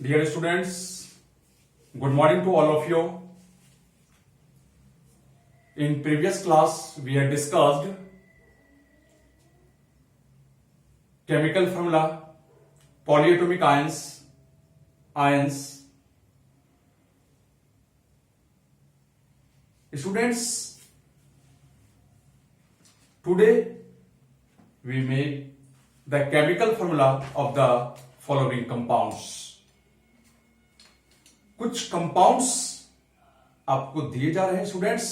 Dear students, good morning to all of you. In previous class, we had discussed chemical formula, polyatomic ions. Students, today we make the chemical formula of the following compounds. कुछ compounds आपको दिए जा रहे हैं students,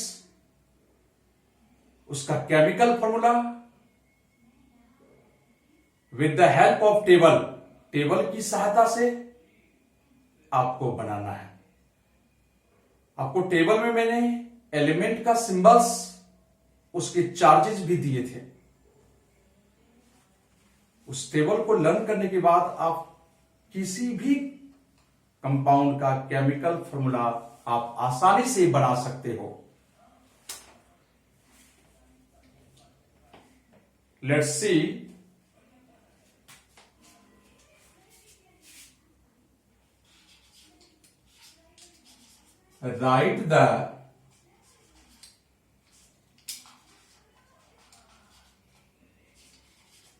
उसका chemical formula with the help of table की सहायता से आपको बनाना है। आपको टेबल में मैंने एलिमेंट का सिंबल्स, उसके चार्जेस भी दिए थे। उस टेबल को लर्न करने के बाद आप किसी भी कंपाउंड का केमिकल फॉर्मूला आप आसानी से बना सकते हो। Let's see, right the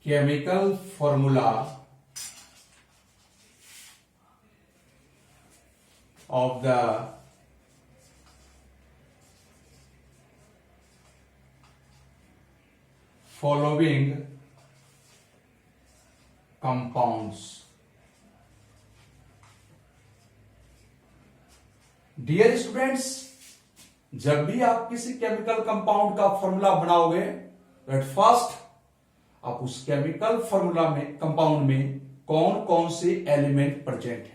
chemical formula of the following compounds. Dear students, जब भी आप किसी केमिकल कंपाउंड का फॉर्मूला बनाओगे, एट फर्स्ट आप उस केमिकल फॉर्मूला में, कंपाउंड में कौन कौन से एलिमेंट प्रेजेंट है,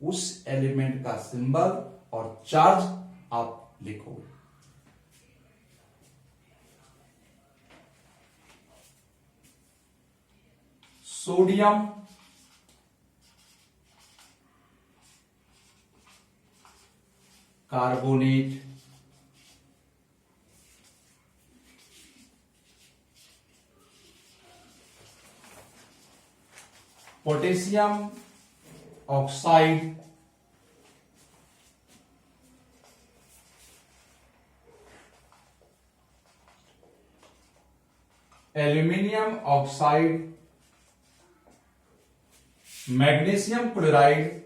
उस एलिमेंट का सिंबल और चार्ज आप लिखोगे। Sodium, carbonate, potassium oxide, aluminium oxide, magnesium chloride,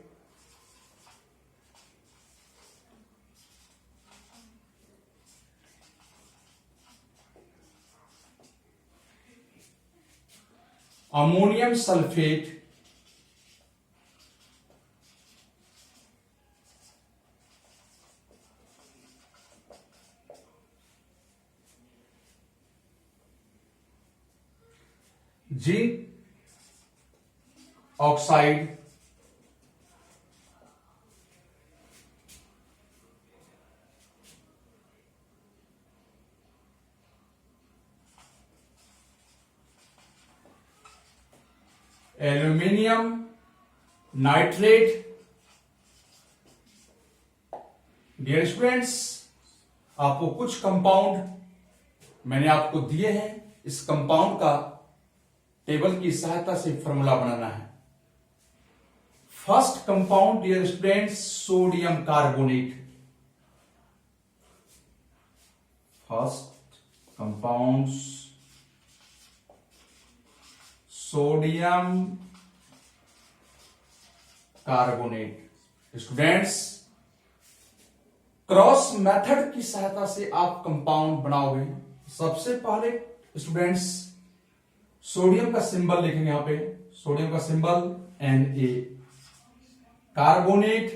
ammonium sulphate, zinc oxide, aluminium nitrate. Dear students, आपको कुछ कंपाउंड मैंने आपको दिए हैं, इस कंपाउंड का टेबल की सहायता से फॉर्मूला बनाना है। First compound dear students, sodium carbonate. First compound sodium carbonate. Students, cross method की सहायता से आप कंपाउंड बनाओगे। सबसे पहले स्टूडेंट्स सोडियम का सिंबल लिखेंगे, यहां पे सोडियम का symbol Na, carbonate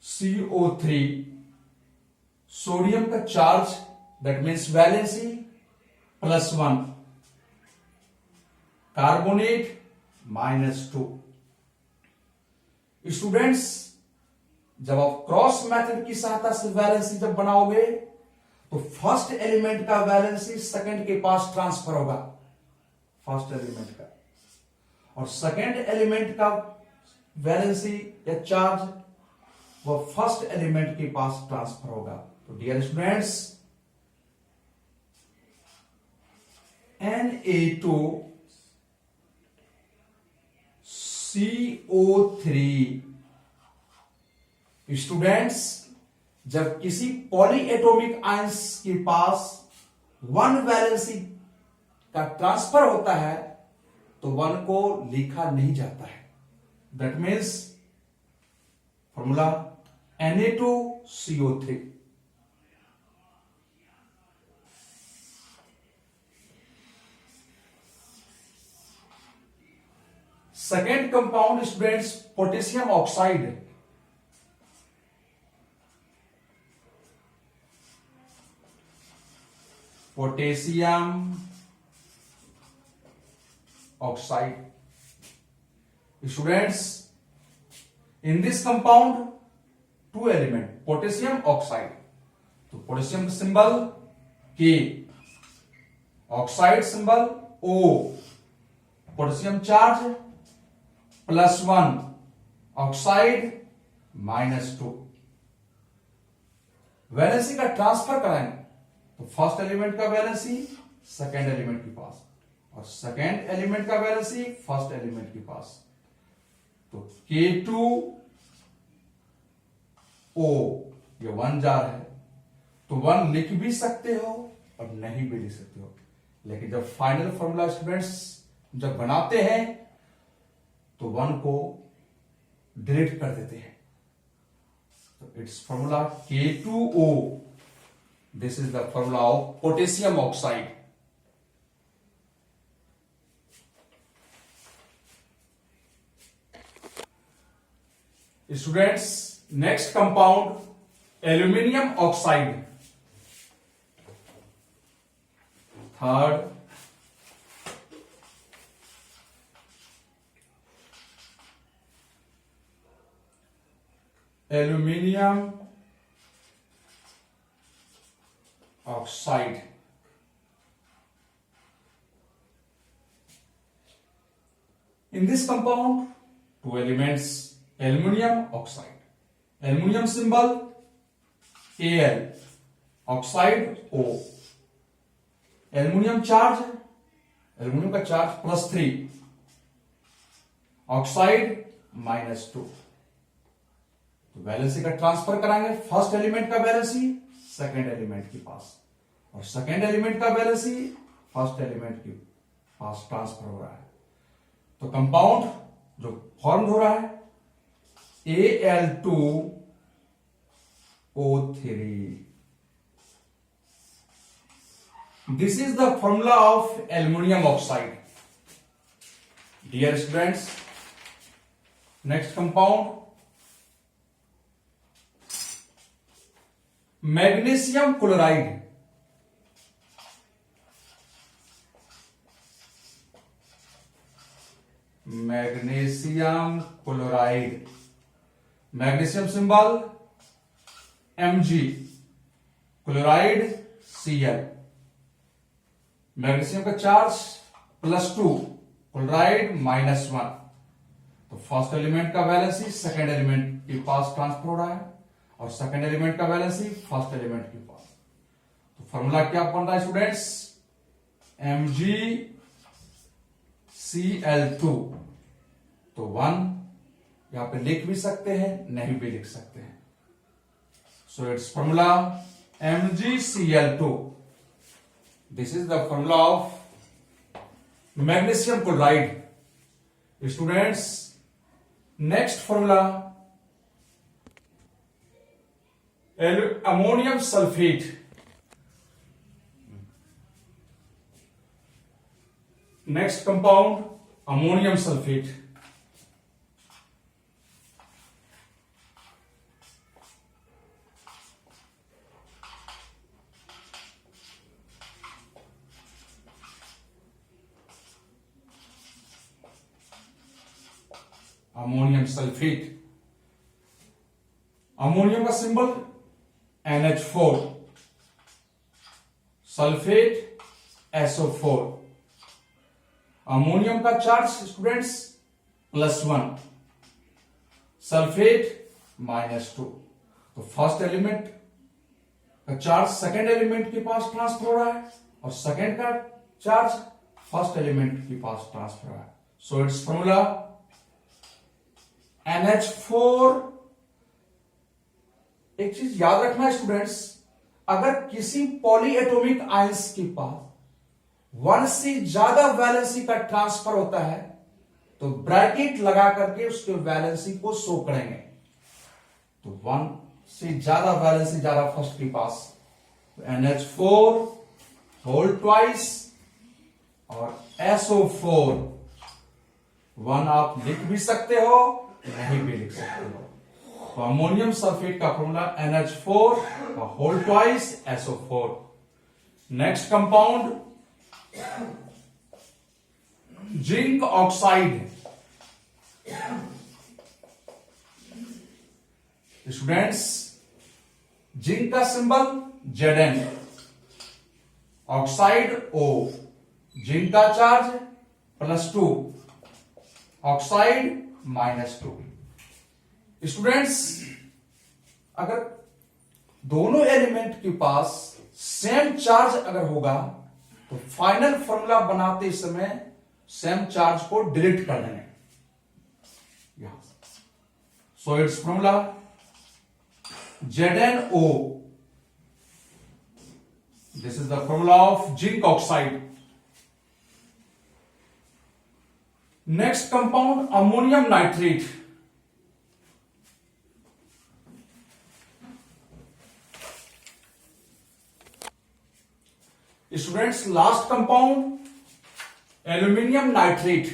CO3, sodium का charge that means valency +1, carbonate -2। Students, जब आप क्रॉस मेथड की सहायता से वैलेंसी जब बनाओगे तो फर्स्ट एलिमेंट का वैलेंसी सेकंड के पास ट्रांसफर होगा, फर्स्ट एलिमेंट का, और सेकंड एलिमेंट का वैलेंसी या चार्ज वो फर्स्ट एलिमेंट के पास ट्रांसफर होगा। तो dear students, Na2 CO3। Students, जब किसी पॉलीएटॉमिक आयंस के पास 1 वैलेंसी का ट्रांसफर होता है तो 1 को लिखा नहीं जाता है। That means formula Na2CO3। Second compound students, potassium oxide. Potassium oxide. Students, in this compound 2 element potassium oxide. तो पोटेशियम सिंबल के, oxide symbol O, potassium charge +1, oxide -2। Valency का ट्रांसफर कराएंगे तो फर्स्ट एलिमेंट का वैलेंसी सेकेंड एलिमेंट के पास, और second element का valency first element के पास। तो K2O, ये 1 जा रहा है तो 1 लिख भी सकते हो और नहीं भी लिख सकते हो, लेकिन जब फाइनल फॉर्मूला स्टूडेंट्स जब बनाते हैं तो 1 को डिलीट कर देते हैं। तो it's formula K2O। This is the formula of potassium oxide. Students, next compound aluminium oxide. Third, aluminium oxide. In this compound, 2 elements, aluminum oxide. Aluminum symbol Al, oxide O. Aluminum charge, aluminum का charge +3, oxide -2। तो valency का transfer कराएंगे, first element का valency second element के पास, और second element का valency first element के पास ट्रांसफर हो रहा है। तो कंपाउंड जो फॉर्म हो रहा है Al2O3। This is the formula of aluminium oxide. Dear students, next compound magnesium chloride. Magnesium chloride, magnesium symbol Mg, chloride Cl। Magnesium का चार्ज +2, क्लोराइड -1। तो फर्स्ट एलिमेंट का वैलेंसी सेकेंड एलिमेंट के पास transfer हो रहा है, और सेकेंड एलिमेंट का वैलेंसी फर्स्ट एलिमेंट के पास। तो फॉर्मूला क्या बन रहा है स्टूडेंट्स? MgCl2। तो 1 यहां पे लिख भी सकते हैं, नहीं भी लिख सकते हैं। So its formula MgCl2। This is the formula of magnesium chloride. Students, next formula ammonium sulphate. Next compound ammonium sulphate. Ammonium sulphate, ammonium का symbol NH4, sulphate SO4। Ammonium का चार्ज स्टूडेंट्स +1, सल्फेट -2। तो first element का charge second element के पास transfer हो रहा है, और सेकेंड का चार्ज फर्स्ट एलिमेंट के पास ट्रांसफर हो रहा है। सो इट्स फॉर्मूला NH4। एक चीज याद रखना स्टूडेंट्स, अगर किसी पॉलीएटॉमिक आयंस के पास वन से ज्यादा वैलेंसी का ट्रांसफर होता है तो ब्रैकेट लगा करके उसके वैलेंसी को शो करेंगे। तो वन से ज्यादा वैलेंसी जा रहा फर्स्ट के पास, तो NH4 होल ट्वाइस और SO4। वन आप लिख भी सकते हो, नहीं भी लिख सकते हो। तो अमोनियम सल्फेट का फॉर्मूला NH4 और whole twice SO4। Next compound zinc oxide. Students, zinc का symbol Zn, oxide O, zinc का चार्ज +2, ऑक्साइड -2। स्टूडेंट्स, अगर दोनों एलिमेंट के पास सेम चार्ज अगर होगा तो फाइनल फॉर्मूला बनाते समय सेम चार्ज को डिलीट कर देंगे। So its formula ZnO। This is the formula of zinc oxide. Next compound ammonium nitrate. Students, last compound aluminium nitrate.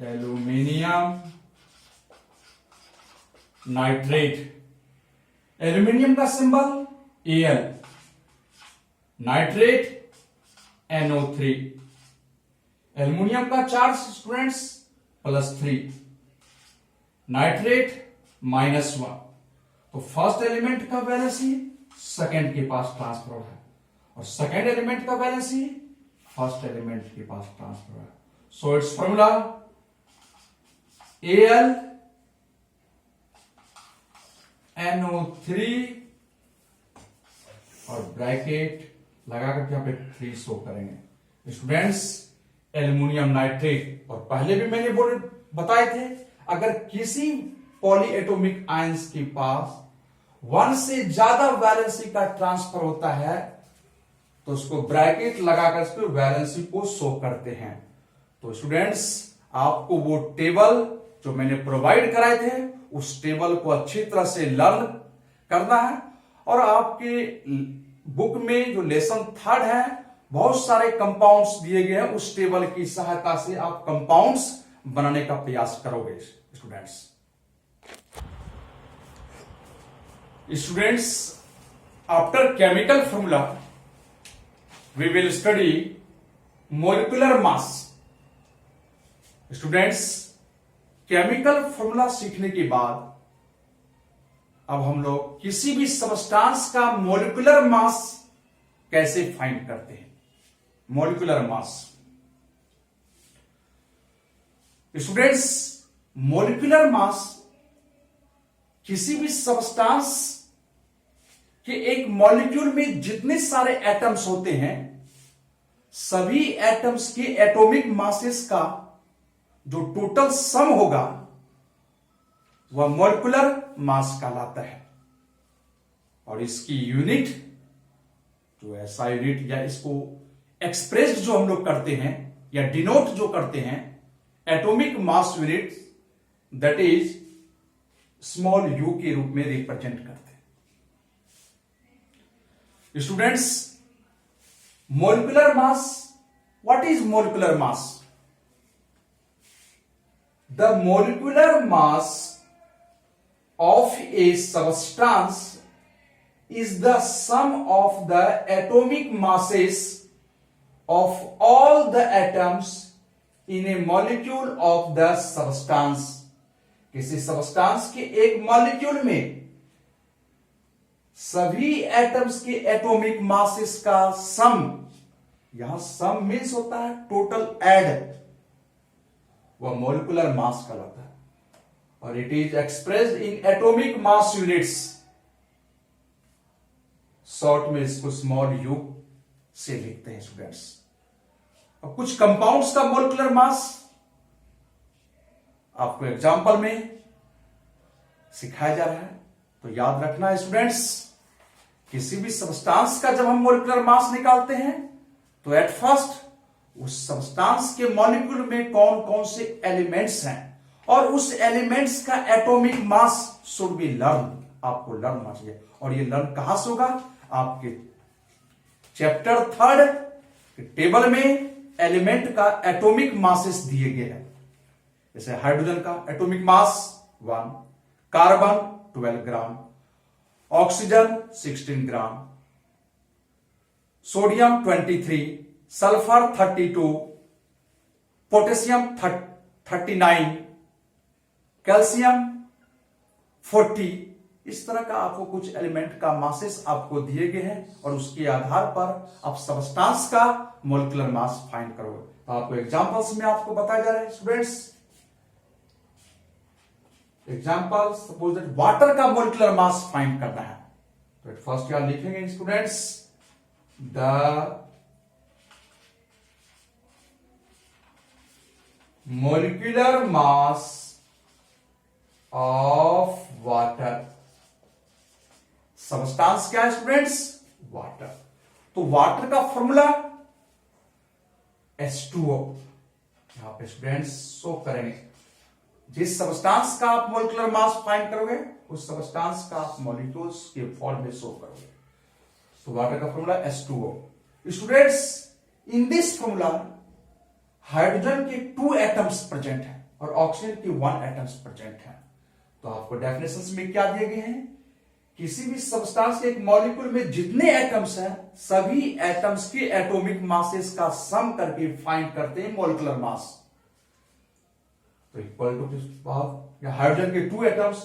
Aluminium nitrate, aluminium का symbol Al, nitrate NO3। Aluminium का charge students +3, nitrate -1। तो first element का valency second के पास transfer है और second element का valency first element के पास ट्रांसफर है। सो इट्स फॉर्मूला Al NO3 और ब्रैकेट लगा करके यहां पे 3 शो करेंगे। स्टूडेंट्स, एल्यूमिनियम नाइट्रेट, और पहले भी मैंने बताए थे, अगर किसी पॉलीएटॉमिक आयंस के पास वन से ज्यादा वैलेंसी का ट्रांसफर होता है तो उसको ब्रैकेट लगाकर उसको वैलेंसी को शो करते हैं। तो स्टूडेंट्स, आपको वो टेबल जो मैंने प्रोवाइड कराए थे उस टेबल को अच्छी तरह से लर्न करना है। और आपके बुक में जो लेसन 3 है बहुत सारे कंपाउंड्स दिए गए हैं, उस टेबल की सहायता से आप कंपाउंड्स बनाने का प्रयास करोगे। Students, after chemical formula we will study molecular mass. Students, chemical formula सीखने के बाद अब हम लोग किसी भी सबस्टांस का मोलिकुलर मास कैसे फाइंड करते हैं। मोलिकुलर मास, स्टूडेंट्स, मोलिकुलर मास किसी भी सबस्टांस के एक मॉलिक्यूल में जितने सारे एटम्स होते हैं सभी एटम्स के एटॉमिक मासेस का जो टोटल सम होगा वह मोलिकुलर मास कहलाता है। और इसकी यूनिट जो ऐसा यूनिट या इसको एक्सप्रेस्ड जो हम लोग करते हैं या डिनोट जो करते हैं atomic mass unit, that is small you के रूप में रिप्रेजेंट करते हैं। Students, molecular mass, what is molecular mass? The molecular mass of a substance is the sum of the atomic masses of all the atoms in a molecule of the substance। किसी substance के एक molecule में सभी atoms के atomic masses का सम, यहां सम means होता है टोटल एड, वह मोलिकुलर मास कहलाता है। और it is expressed in atomic mass units. Short में इसको स्मॉल यू से लिखते हैं स्टूडेंट्स। अब कुछ कंपाउंड्स का मोलिकुलर मास आपको एग्जाम्पल में सिखाया जा रहा है, तो याद रखना है स्टूडेंट्स, किसी भी सब्सटेंस का जब हम मोलिकुलर मास निकालते हैं तो एट फर्स्ट उस सब्सटेंस के मॉलिक्यूल में कौन कौन से एलिमेंट्स हैं और उस एलिमेंट्स का atomic mass should be learn, आपको लर्न होना चाहिए। और ये लर्न कहां से होगा? आपके चैप्टर 3 के टेबल में एलिमेंट का एटॉमिक मासेस दिए गए हैं। जैसे हाइड्रोजन का एटॉमिक मास 1, कार्बन 12 ग्राम, ऑक्सीजन 16 ग्राम, सोडियम 23, सल्फर 32, पोटेशियम 39, कैल्शियम 40। इस तरह का आपको कुछ एलिमेंट का मासेस आपको दिए गए हैं और उसके आधार पर आप सब्सटेंस का मोलिकुलर मास फाइंड करोगे। तो आपको एग्जांपल्स में आपको बताया जा रहा है students. Example, suppose that water का मोलिकुलर मास फाइंड करना है, तो फर्स्ट यहां लिखेंगे students, the molecular mass of water. Substance क्या है स्टूडेंट्स? वाटर। तो वाटर का फॉर्मूला H2O यहां पे स्टूडेंट्स शो करेंगे। जिस सब्सटेंस का आप मोलिकुलर मास फाइंड करोगे उस सब्सटेंस का आप मॉलिक्यूल्स के फॉर्म में शो करोगे। तो वाटर का formula H2O। Students, in this formula hydrogen के 2 एटम्स प्रेजेंट हैं और ऑक्सीजन के 1 एटम्स प्रेजेंट हैं। तो आपको डेफिनेशंस में क्या दिए गए हैं? किसी भी सब्सटेंस के एक मॉलिक्यूल में जितने एटम्स हैं सभी एटम्स के एटॉमिक मासेस का सम करके फाइंड करते हैं मोलिकुलर मास। तो इक्वल टू हाइड्रोजन के 2 एटम्स,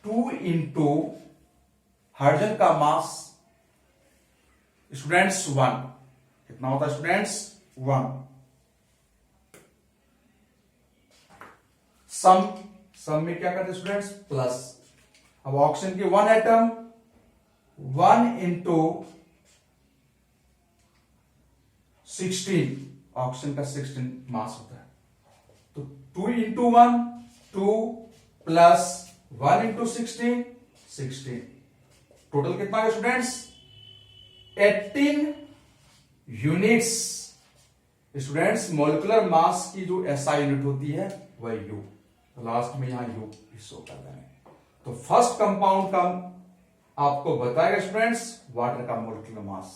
2 इंटू हाइड्रोजन का मास स्टूडेंट्स 1। कितना होता है स्टूडेंट्स? 1। सम में क्या करते हैं स्टूडेंट्स? प्लस। अब ऑक्सीजन के 1 एटम, 1 इंटू 16, ऑक्सीजन का 16 मास होता है। तो 2 इंटू 1 2 प्लस 1 इंटू 16 16। टोटल कितना है स्टूडेंट्स? 18 यूनिट्स। स्टूडेंट्स, मोलिकुलर मास की जो SI यूनिट होती है वह यू। तो लास्ट में यहां यू शो कर देंगे। तो फर्स्ट कंपाउंड का आपको बताएगा स्टूडेंट्स वाटर का मोलिकुलर मास।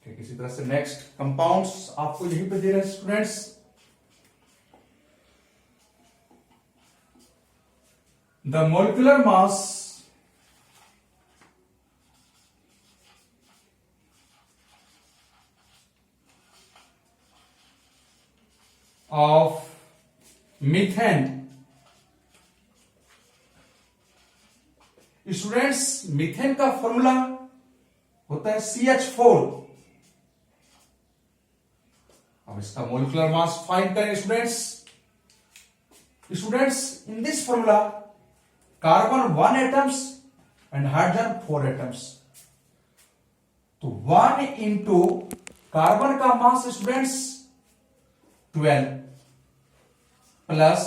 ठीक, इसी तरह से नेक्स्ट कंपाउंड्स आपको यहीं पे दे रहे हैं students. The molecular mass of methane. Students, methane का फॉर्मूला होता है CH4। अब इसका मोलिकुलर मास फाइंड करेंगे students. Students, in this formula carbon 1 atoms and hydrogen 4 atoms. तो 1 इंटू कार्बन का मास स्टूडेंट्स 12 प्लस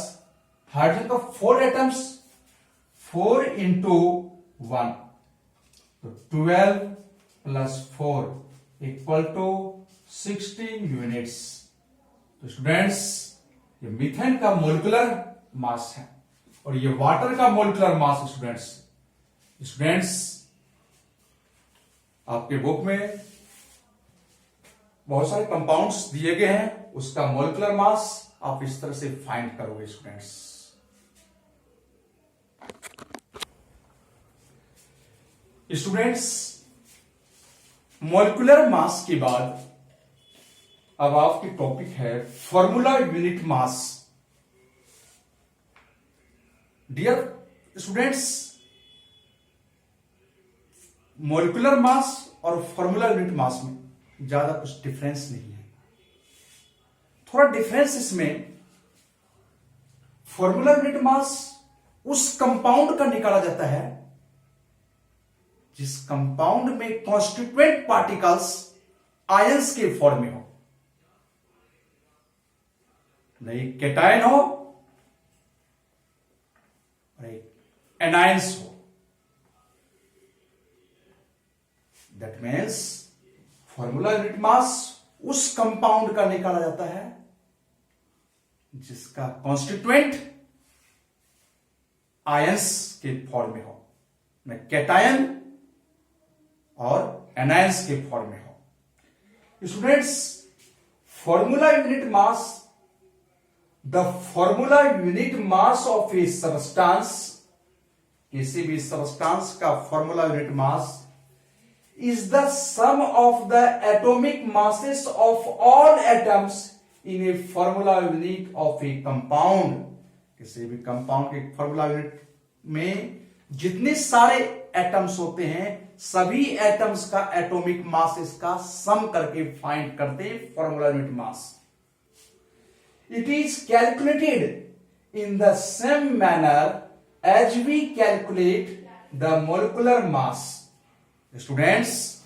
हाइड्रोजन का 4 एटम्स 4 इंटू 1, तो 12 प्लस 4 इक्वल टू 16 यूनिट्स। तो स्टूडेंट्स, ये मीथेन का मोलिकुलर मास है और ये वाटर का मोलिकुलर मास। स्टूडेंट्स आपके बुक में बहुत सारे कंपाउंड्स दिए गए हैं, उसका मोलिकुलर मास आप इस तरह से फाइंड करोगे स्टूडेंट्स। स्टूडेंट्स, मोलिकुलर मास के बाद अब आपकी टॉपिक है formula unit mass. Dear students, molecular mass और फॉर्मूला यूनिट मास में ज्यादा कुछ डिफरेंस नहीं है। थोड़ा डिफरेंस इसमें, फॉर्मूला यूनिट मास उस कंपाउंड का निकाला जाता है जिस कंपाउंड में कॉन्स्टिट्यूएंट पार्टिकल्स आयंस के फॉर्म में हो, नहीं कैटायन हो और एक एनायंस हो। दैट मीन्स फॉर्मूला यूनिट मास उस कंपाउंड का निकाला जाता है जिसका कॉन्स्टिट्यूएंट आयंस के फॉर्म में हो, न कैटायन और एनायंस के फॉर्म में हो। Students, formula unit mass, the formula unit mass of A substance, किसी भी सबस्टांस का formula unit mass is the sum of the atomic masses of all atoms in a formula unit of a compound। किसी भी compound के formula unit में जितने सारे atoms होते हैं, सभी एटम्स का एटॉमिक मासेस का सम करके फाइंड करते हैं formula unit mass. It is calculated in the same manner as we calculate the molecular mass. Students,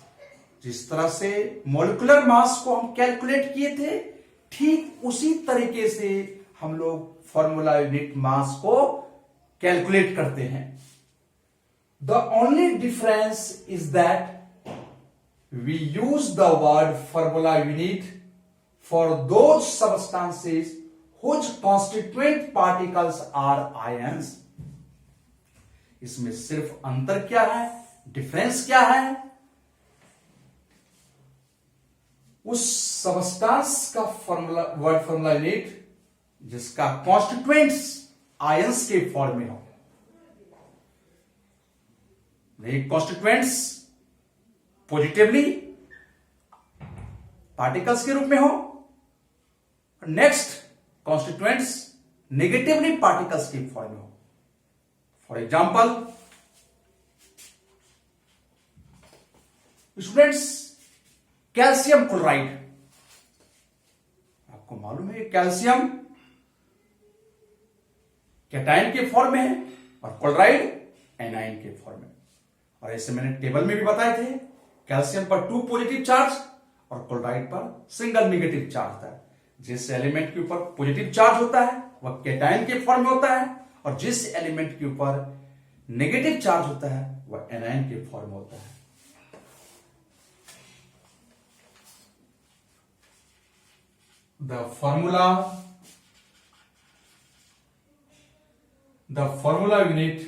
जिस तरह से मॉलिक्यूलर मास को हम कैलकुलेट किए थे, ठीक उसी तरीके से हम लोग फॉर्मूला यूनिट मास को कैलकुलेट करते हैं। The only difference is that we use the word formula unit for those substances whose constituent particles are ions. इसमें सिर्फ अंतर क्या है, डिफरेंस क्या है? उस सबस्टांस का फॉर्मूला, वर्ड फॉर्मूला यूनिट जिसका कॉन्स्टिट्यूएंट्स आयंस के फॉर्म में हो, कॉन्स्टिट्यूएंट्स पॉजिटिवली पार्टिकल्स के रूप में हो, नेक्स्ट कॉन्स्टिट्यूएंट्स नेगेटिवली पार्टिकल्स के फॉर्म में हो। For example, students, calcium chloride, आपको मालूम है कैल्शियम कैटायन के फॉर्म में है और क्लोराइड एनायन के फॉर्म में। और ऐसे मैंने टेबल में भी बताए थे, कैल्शियम पर 2 पॉजिटिव चार्ज और क्लोराइड पर सिंगल नेगेटिव चार्ज होता है। जिस एलिमेंट के ऊपर पॉजिटिव चार्ज होता है वह कैटायन के फॉर्म में होता है, और जिस एलिमेंट के ऊपर नेगेटिव चार्ज होता है वह एनायन के फॉर्म में होता है। The formula unit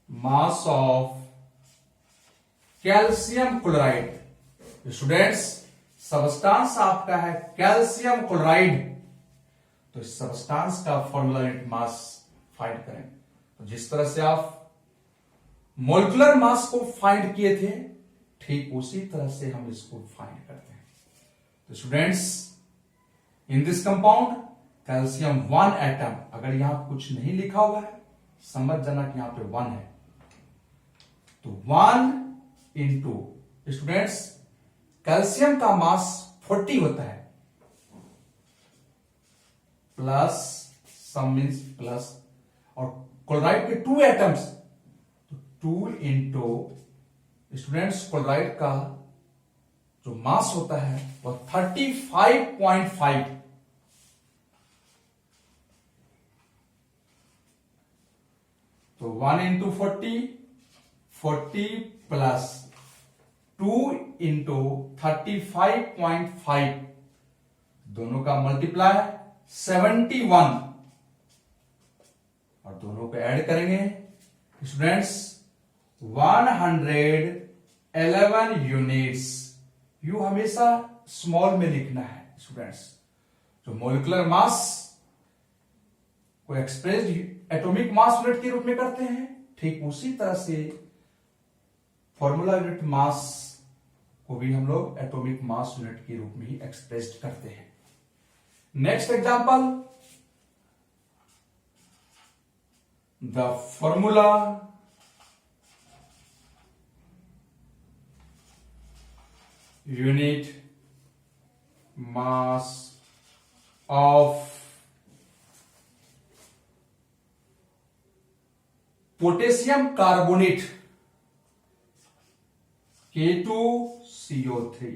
mass of calcium chloride. Students, substance आपका है कैल्शियम क्लोराइड, तो इस सबस्टांस का फॉर्मूला यूनिट मास फाइंड करें। तो जिस तरह से आप मोलिकुलर मास को फाइंड किए थे, ठीक उसी तरह से हम इसको फाइंड करते हैं। तो students, in this compound calcium 1 atom, अगर यहां कुछ नहीं लिखा हुआ है समझ जाना कि यहां पे 1 है, तो 1 इंटू, स्टूडेंट्स कैल्शियम का मास 40 होता है, प्लस सम मीन्स प्लस, और क्लोराइड के 2 एटम्स, तो 2 इंटू, स्टूडेंट्स क्लोराइड का जो मास होता है वह 35.5, तो 1 इंटू 40 प्लस 2 इंटू 35.5, दोनों का मल्टीप्लाई 71, और दोनों को ऐड करेंगे स्टूडेंट्स 111 यूनिट्स। यू हमेशा स्मॉल में लिखना है स्टूडेंट्स। जो मोलिकुलर मास को एक्सप्रेस्ड एटॉमिक मास यूनिट के रूप में करते हैं, ठीक उसी तरह से फॉर्मूला यूनिट मास को भी हम लोग एटॉमिक मास यूनिट के रूप में ही एक्सप्रेस्ड करते हैं। Next example, the formula unit mass of potassium carbonate K2CO3.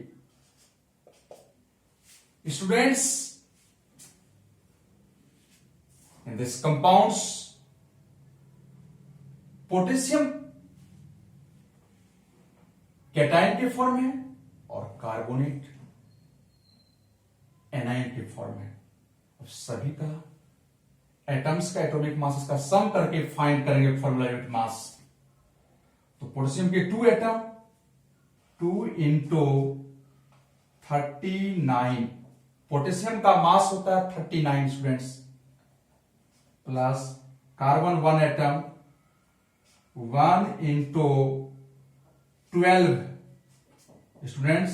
Students, in this compounds, potassium cation के फॉर्म है और कार्बोनेट एनायन के फॉर्म है। अब सभी का एटम्स का एटॉमिक मास का सम करके फाइंड करेंगे फॉर्मूला यूनिट मास। तो पोटेशियम के 2 एटम 2 इंटू 39, पोटेशियम का मास होता है 39 students, plus carbon 1 atom 1 into 12 students,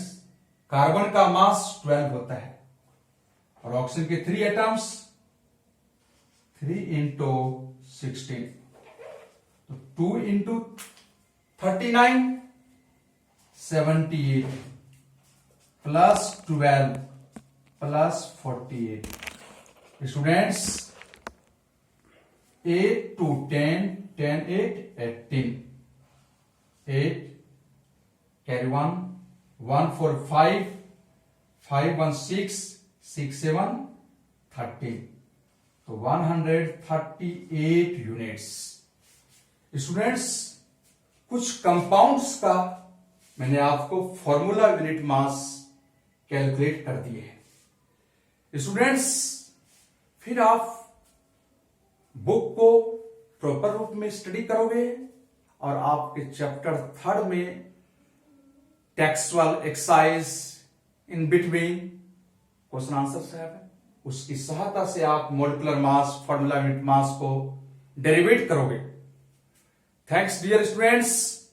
carbon का मास 12 होता है और ऑक्सीजन के 3 एटम्स 3 इंटू 16, तो 2 into 39 78 plus 12 plus 48 students, 8 to 10 10 8 18 8 carry 1 1 4 5 5 1 6 6 7 30, तो 138 यूनिट्स। स्टूडेंट्स, कुछ कंपाउंड्स का मैंने आपको फॉर्मूला यूनिट मास कैलकुलेट कर दिए हैं। स्टूडेंट्स, फिर आप बुक को प्रॉपर रूप में स्टडी करोगे और आपके चैप्टर 3 में textual exercise in between question answer है, उसकी सहायता से आप molecular mass, formula unit mass को डेरिवेट करोगे। Thanks dear students.